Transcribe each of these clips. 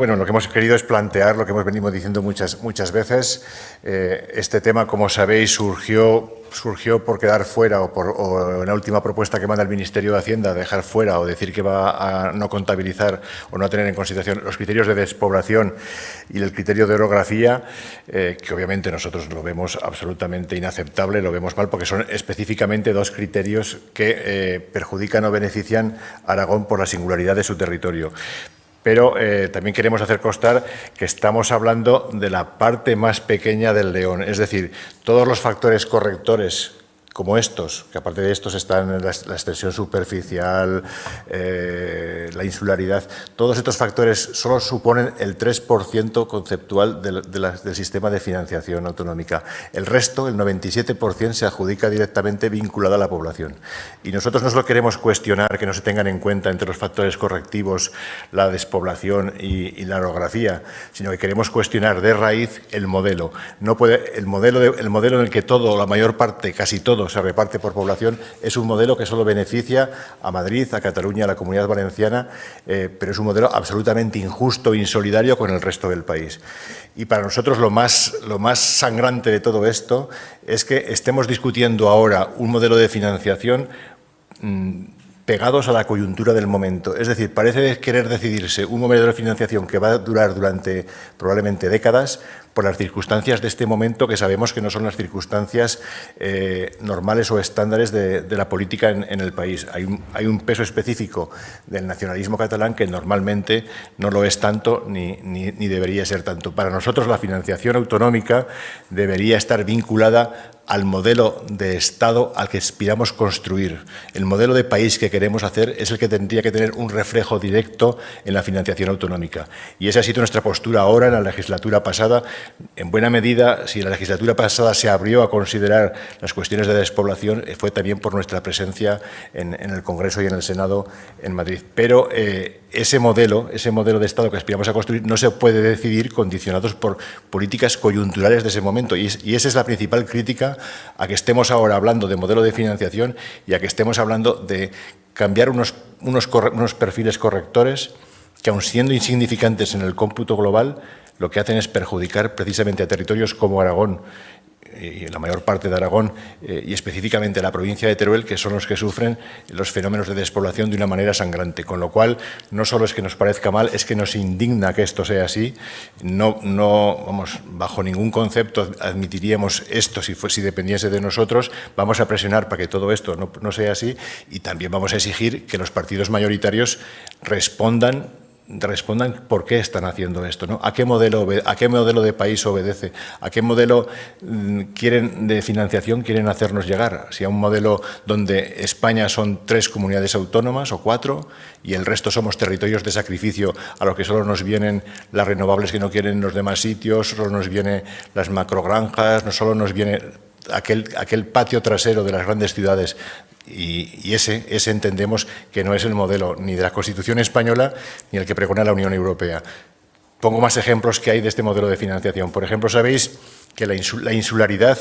Bueno, lo que hemos querido es plantear lo que hemos venido diciendo muchas veces. Este tema, como sabéis, surgió por quedar fuera o en la última propuesta que manda el Ministerio de Hacienda, dejar fuera o decir que va a no contabilizar o no tener en consideración los criterios de despoblación y el criterio de orografía, que obviamente nosotros lo vemos absolutamente inaceptable, lo vemos mal, porque son específicamente dos criterios que perjudican o benefician a Aragón por la singularidad de su territorio. Pero también queremos hacer constar que estamos hablando de la parte más pequeña del león, es decir, todos los factores correctores como estos, que aparte de estos están la extensión superficial, la insularidad, todos estos factores solo suponen el 3% conceptual del sistema de financiación autonómica. El resto, el 97%, se adjudica directamente vinculado a la población. Y nosotros no solo queremos cuestionar que no se tengan en cuenta entre los factores correctivos la despoblación y la orografía, sino que queremos cuestionar de raíz el modelo. No puede, el modelo en el que todo, la mayor parte, casi todo, se reparte por población, es un modelo que solo beneficia a Madrid, a Cataluña, a la Comunidad Valenciana, pero es un modelo absolutamente injusto e insolidario con el resto del país. Y para nosotros lo más sangrante de todo esto es que estemos discutiendo ahora un modelo de financiación pegados a la coyuntura del momento. Es decir, parece querer decidirse un modelo de financiación que va a durar durante probablemente décadas por las circunstancias de este momento, que sabemos que no son las circunstancias normales o estándares de la política en el país. Hay un peso específico del nacionalismo catalán que normalmente no lo es tanto ni debería ser tanto. Para nosotros la financiación autonómica debería estar vinculada al modelo de Estado al que aspiramos construir. El modelo de país que queremos hacer es el que tendría que tener un reflejo directo en la financiación autonómica. Y esa ha sido nuestra postura ahora en la legislatura pasada. En buena medida, si la legislatura pasada se abrió a considerar las cuestiones de despoblación, fue también por nuestra presencia en el Congreso y en el Senado en Madrid. Pero ese modelo de Estado que aspiramos a construir no se puede decidir condicionados por políticas coyunturales de ese momento. Y esa es la principal crítica a que estemos ahora hablando de modelo de financiación y a que estemos hablando de cambiar unos perfiles correctores que, aun siendo insignificantes en el cómputo global, lo que hacen es perjudicar precisamente a territorios como Aragón y la mayor parte de Aragón y específicamente la provincia de Teruel, que son los que sufren los fenómenos de despoblación de una manera sangrante. Con lo cual, no solo es que nos parezca mal, es que nos indigna que esto sea así. Vamos, bajo ningún concepto admitiríamos esto si dependiese de nosotros. Vamos a presionar para que todo esto no sea así y también vamos a exigir que los partidos mayoritarios respondan por qué están haciendo esto, ¿no? ¿A qué modelo de país obedece? ¿A qué modelo de financiación quieren hacernos llegar? Si a un modelo donde España son 3 comunidades autónomas o 4 y el resto somos territorios de sacrificio a los que solo nos vienen las renovables que no quieren los demás sitios, solo nos vienen las macrogranjas, no solo nos viene aquel patio trasero de las grandes ciudades. Y ese entendemos que no es el modelo ni de la Constitución española ni el que pregona la Unión Europea. Pongo más ejemplos que hay de este modelo de financiación. Por ejemplo, sabéis que la insularidad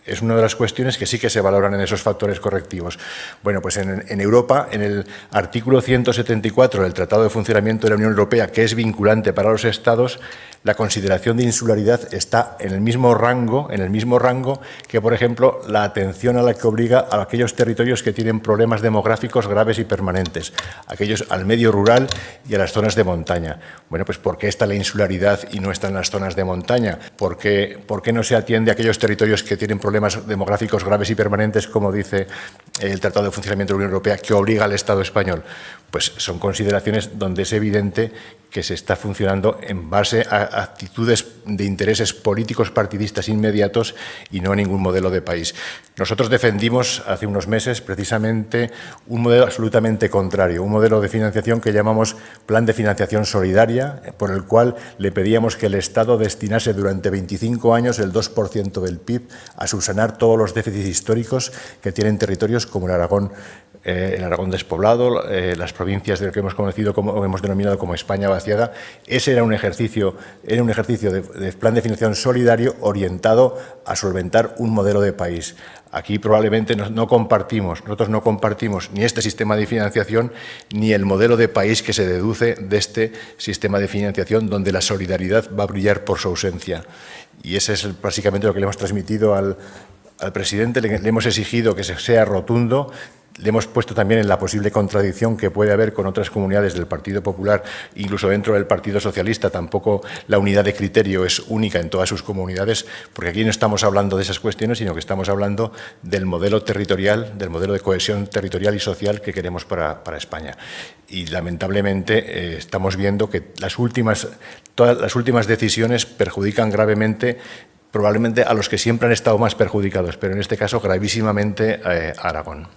es una de las cuestiones que sí que se valoran en esos factores correctivos. Bueno, pues en Europa, en el artículo 174 del Tratado de Funcionamiento de la Unión Europea, que es vinculante para los Estados, la consideración de insularidad está en el mismo rango que, por ejemplo, la atención a la que obliga a aquellos territorios que tienen problemas demográficos graves y permanentes, aquellos al medio rural y a las zonas de montaña. Bueno, pues ¿por qué está la insularidad y no está en las zonas de montaña? ¿Por qué no se atiende a aquellos territorios que tienen problemas demográficos graves y permanentes, como dice el Tratado de Funcionamiento de la Unión Europea, que obliga al Estado español? Pues son consideraciones donde es evidente que se está funcionando en base a actitudes de intereses políticos partidistas inmediatos y no a ningún modelo de país. Nosotros defendimos hace unos meses precisamente un modelo absolutamente contrario, un modelo de financiación que llamamos Plan de Financiación Solidaria, por el cual le pedíamos que el Estado destinase durante 25 años el 2% del PIB a subsanar todos los déficits históricos que tienen territorios como el Aragón el Aragón despoblado, las provincias de lo que hemos conocido como hemos denominado como España vaciada. Ese era un ejercicio de plan de financiación solidario orientado a solventar un modelo de país. Aquí probablemente nosotros no compartimos ni este sistema de financiación ni el modelo de país que se deduce de este sistema de financiación, donde la solidaridad va a brillar por su ausencia. Y ese es básicamente lo que le hemos transmitido al presidente. Le hemos exigido que sea rotundo. Le hemos puesto también en la posible contradicción que puede haber con otras comunidades del Partido Popular, incluso dentro del Partido Socialista. Tampoco la unidad de criterio es única en todas sus comunidades, porque aquí no estamos hablando de esas cuestiones, sino que estamos hablando del modelo territorial, del modelo de cohesión territorial y social que queremos para España. Y lamentablemente estamos viendo que todas las últimas decisiones perjudican gravemente probablemente a los que siempre han estado más perjudicados, pero en este caso gravísimamente a Aragón.